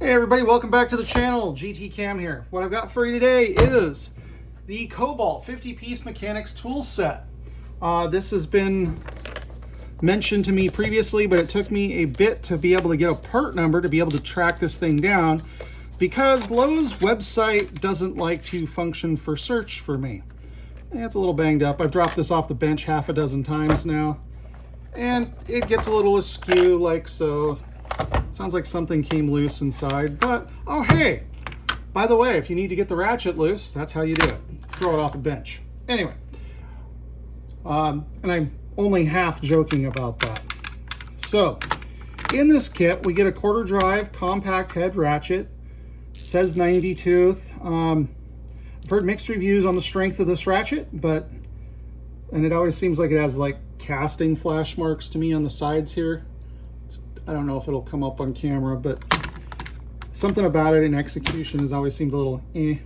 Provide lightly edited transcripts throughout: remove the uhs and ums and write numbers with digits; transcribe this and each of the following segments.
Hey everybody, welcome back to the channel. GT Cam here. What I've got for you today is the Kobalt 50-piece mechanics tool set. This has been mentioned to me previously, but it took me a bit to be able to get a part number to be able to track this thing down because Lowe's website doesn't like to function for search for me. It's a little banged up. I've dropped this off the bench half a dozen times now, and it gets a little askew like so. Sounds like something came loose inside, but oh hey, by the way, if you need to get the ratchet loose, that's how you do it. Throw it off a bench. Anyway, and I'm only half joking about that. So, in this kit, we get a quarter drive compact head ratchet. It says 90 tooth. I've heard mixed reviews on the strength of this ratchet, and it always seems like it has like casting flash marks to me on the sides here. I don't know if it'll come up on camera, but something about it in execution has always seemed a little eh.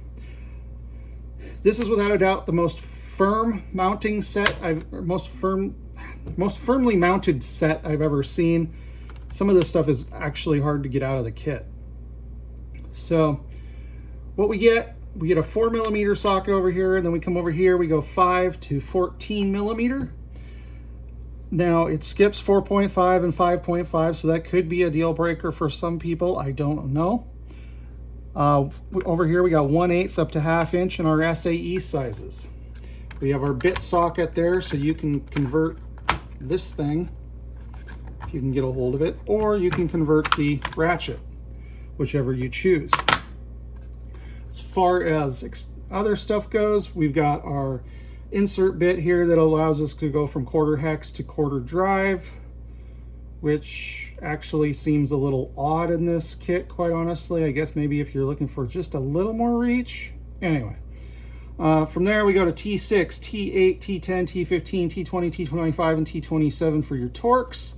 This is without a doubt the most firm mounting set most firmly mounted set I've ever seen. Some of this stuff is actually hard to get out of the kit. So what we get a 4mm socket over here, and then we come over here, we go 5 to 14mm. Now it skips 4.5 and 5.5, so that could be a deal breaker for some people. I don't know. Over here we got 1/8 up to 1/2 inch in our SAE sizes. We have our bit socket there, so you can convert this thing if you can get a hold of it, or you can convert the ratchet, whichever you choose. As far as other stuff goes, we've got our insert bit here that allows us to go from quarter hex to quarter drive, which actually seems a little odd in this kit, quite honestly. I guess maybe if you're looking for just a little more reach. Anyway, from there we go to T6, T8, T10, T15, T20, T25, and T27 for your torques.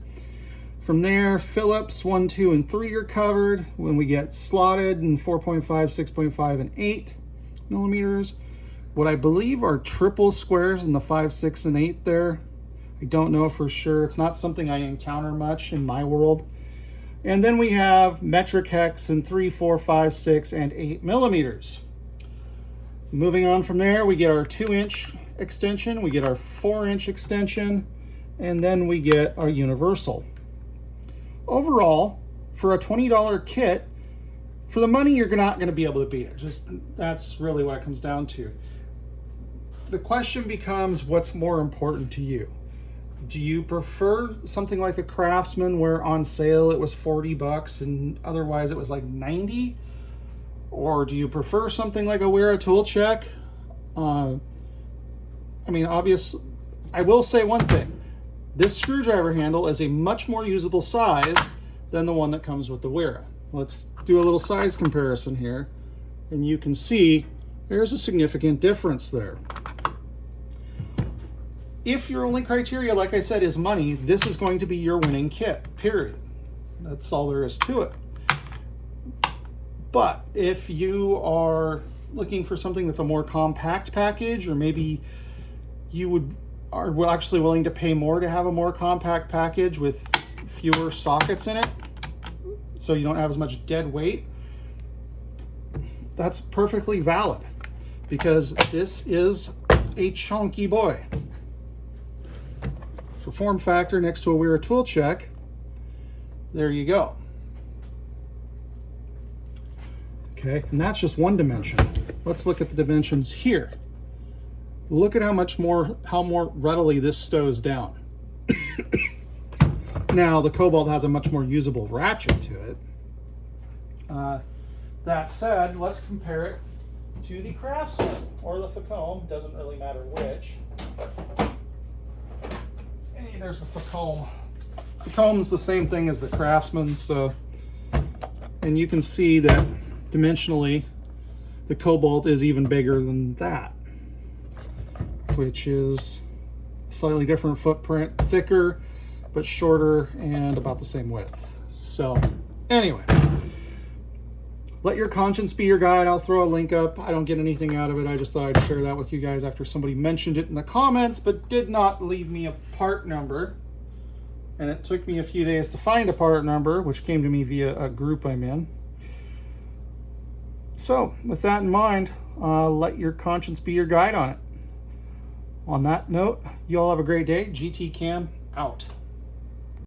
From there, Phillips 1, 2, and 3 are covered. When we get slotted in 4.5, 6.5, and 8mm. What I believe are triple squares in the 5, 6, and 8 there. I don't know for sure. It's not something I encounter much in my world. And then we have metric hex in 3, 4, 5, 6, and 8mm. Moving on from there, we get our 2-inch extension, we get our 4-inch extension, and then we get our universal. Overall, for a $20 kit, for the money, you're not going to be able to beat it. That's really what it comes down to. The question becomes, what's more important to you? Do you prefer something like a Craftsman where on sale it was 40 bucks and otherwise it was like 90? Or do you prefer something like a Wera Tool Check? I mean, obviously, I will say one thing. This screwdriver handle is a much more usable size than the one that comes with the Wera. Let's do a little size comparison here, and you can see there's a significant difference there. If your only criteria, like I said, is money, this is going to be your winning kit, period. That's all there is to it. But if you are looking for something that's a more compact package, or maybe you are actually willing to pay more to have a more compact package with fewer sockets in it, so you don't have as much dead weight, that's perfectly valid, because this is a chunky boy. For form factor, next to a Wera Tool Check, there you go. Okay, and that's just one dimension. Let's look at the dimensions here. Look at how more readily this stows down. Now, the Kobalt has a much more usable ratchet to it. That said, let's compare it to the Craftsman or the Facom, doesn't really matter which. Hey, there's the Facom. Facom's the same thing as the Craftsman, so, and you can see that dimensionally the Kobalt is even bigger than that, which is a slightly different footprint, thicker but shorter and about the same width. So anyway, let your conscience be your guide. I'll throw a link up. I don't get anything out of it. I just thought I'd share that with you guys after somebody mentioned it in the comments but did not leave me a part number. And it took me a few days to find a part number, which came to me via a group I'm in. So with that in mind, let your conscience be your guide on it. On that note, you all have a great day. GT Cam out.